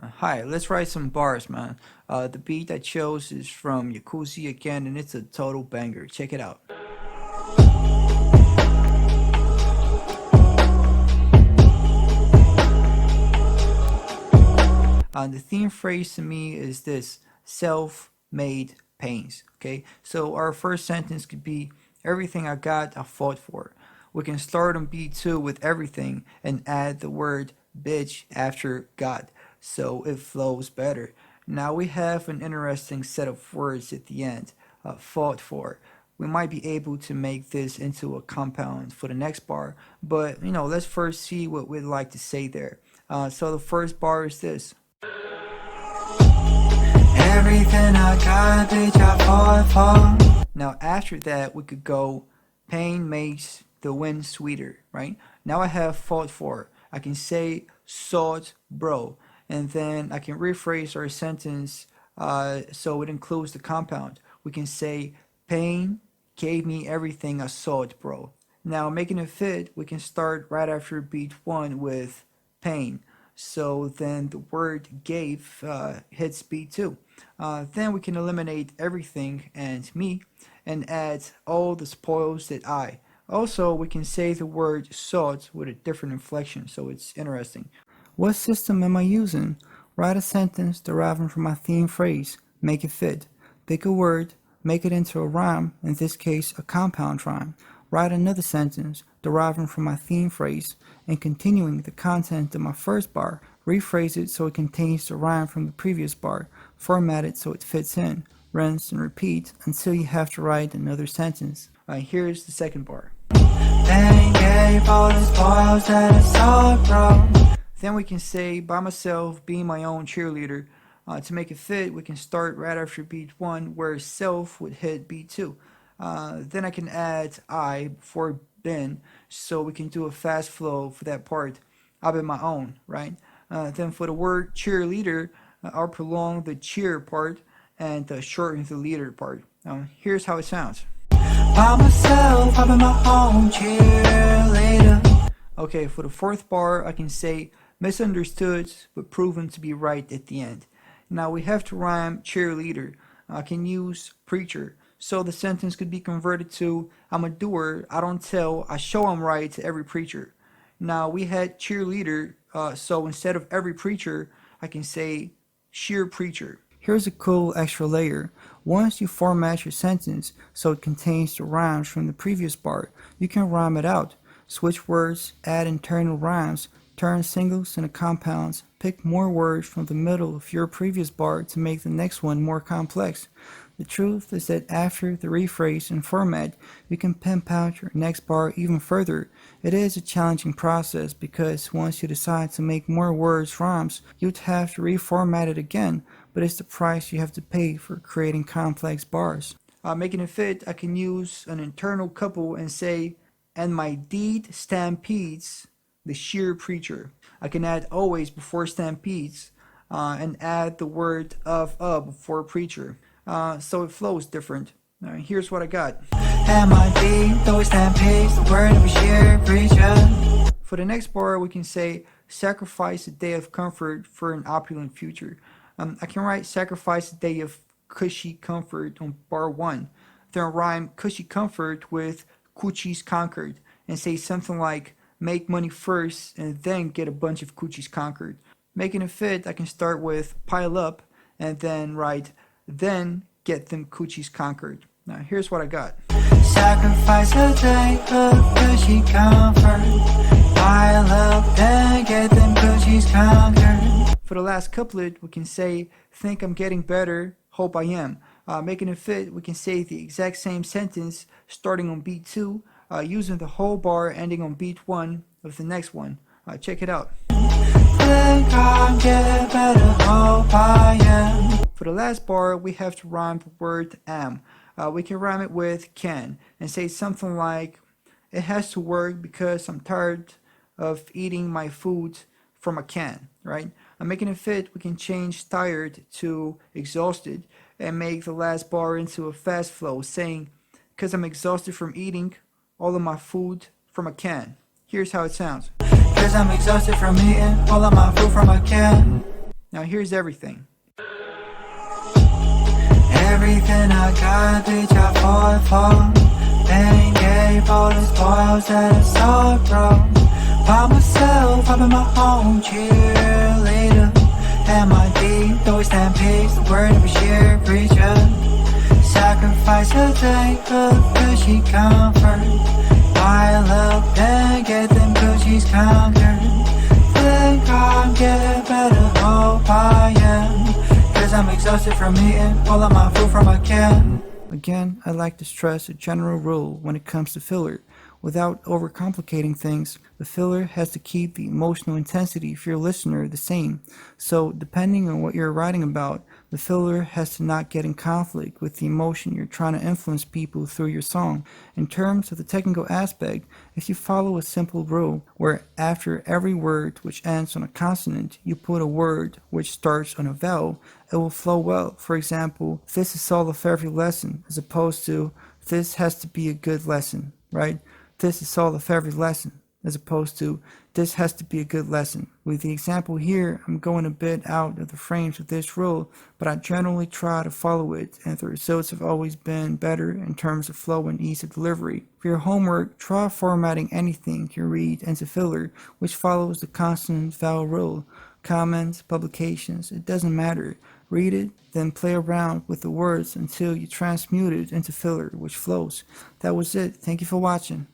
Hi, let's write some bars, man. The beat I chose is from Yakuza again, and it's a total banger. Check it out. The theme phrase to me is this: self-made pains. Okay, so our first sentence could be everything I got, I fought for. We can start on B2 with everything and add the word bitch after got, so it flows better. Now we have an interesting set of words at the end, fought for. We might be able to make this into a compound for the next bar, but let's first see what we'd like to say there. So the first bar is this: everything I got, bitch, I fought for. Now after that, we could go, pain makes the win sweeter, right? Now I have fought for. I can say sought, bro, and then I can rephrase our sentence so it includes the compound. We can say pain gave me everything I sought, bro. Now making it fit, we can start right after beat one with pain. So then the word gave hits B2. Then we can eliminate everything and me and add all the spoils that I. Also, we can say the word sought with a different inflection, so it's interesting. What system am I using? Write a sentence deriving from my theme phrase. Make it fit. Pick a word, make it into a rhyme, in this case a compound rhyme. Write another sentence deriving from my theme phrase and continuing the content of my first bar. Rephrase it so it contains the rhyme from the previous bar. Format it so it fits in. Rinse and repeat until you have to write another sentence. Here's the second bar. Then we can say by myself, being my own cheerleader. To make it fit, we can start right after beat one where self would hit beat two. Then I can add I before been, so we can do a fast flow for that part. I've been my own, right? Then for the word cheerleader, I'll prolong the cheer part and shorten the leader part. Here's how it sounds. By myself, I've been my own cheerleader. Okay, for the fourth bar, I can say misunderstood but proven to be right at the end. Now we have to rhyme cheerleader. I can use preacher. So the sentence could be converted to I'm a doer, I don't tell, I show I'm right to every preacher. Now we had cheerleader, so instead of every preacher, I can say sheer preacher. Here's a cool extra layer. Once you format your sentence so it contains the rhymes from the previous bar, you can rhyme it out. Switch words, add internal rhymes, turn singles into compounds, pick more words from the middle of your previous bar to make the next one more complex. The truth is that after the rephrase and format, you can pimp out your next bar even further. It is a challenging process because once you decide to make more words rhymes, you'd have to reformat it again, but it's the price you have to pay for creating complex bars. Making it fit, I can use an internal couple and say, and my deed stampedes the sheer preacher. I can add always before stampedes and add the word of before preacher. So it flows different. Here's what I got. And my deed always stampedes the word of a sheer preacher. For the next bar, we can say sacrifice a day of comfort for an opulent future. I can write sacrifice a day of cushy comfort on bar one, then rhyme cushy comfort with coochies conquered and say something like make money first and then get a bunch of coochies conquered. Making it fit, I can start with pile up and then write then get them coochies conquered. Now here's what I got. Sacrifice a day of cushy comfort, pile up then get them coochies conquered. For the last couplet, we can say think I'm getting better, hope I am. Making it fit, we can say the exact same sentence starting on beat 2, using the whole bar ending on beat 1 of the next one. Check it out. Think I'm getting better, hope I am. For the last bar, we have to rhyme the word am. We can rhyme it with can and say something like it has to work because I'm tired of eating my food from a can, right? Making it fit, we can change tired to exhausted and make the last bar into a fast flow saying because I'm exhausted from eating all of my food from a can. Here's how it sounds. Because I'm exhausted from eating all of my food from a can. Now here's everything. Everything I got, bitch, I fought for. Then gave all the spoils that I sorrow. By myself, I've been my own cheerleader. And my deep, though stand peace, the word of a sheer preacher. Sacrifice a day for cushy comfort. While up, then get them coochies conquered. Think I'm getting better, hope I am. Cause I'm exhausted from eating all of my food from a can. Again, I'd like to stress a general rule when it comes to filler. Without overcomplicating things, the filler has to keep the emotional intensity for your listener the same. So, depending on what you're writing about, the filler has to not get in conflict with the emotion you're trying to influence people through your song. In terms of the technical aspect, if you follow a simple rule where after every word which ends on a consonant, you put a word which starts on a vowel, it will flow well. For example, this is all of every lesson, as opposed to this has to be a good lesson, right? This is all of every lesson, as opposed to this has to be a good lesson. With the example here, I'm going a bit out of the frames of this rule, but I generally try to follow it, and the results have always been better in terms of flow and ease of delivery. For your homework, try formatting anything you read into filler, which follows the consonant vowel rule. Comments, publications, it doesn't matter. Read it, then play around with the words until you transmute it into filler, which flows. That was it. Thank you for watching.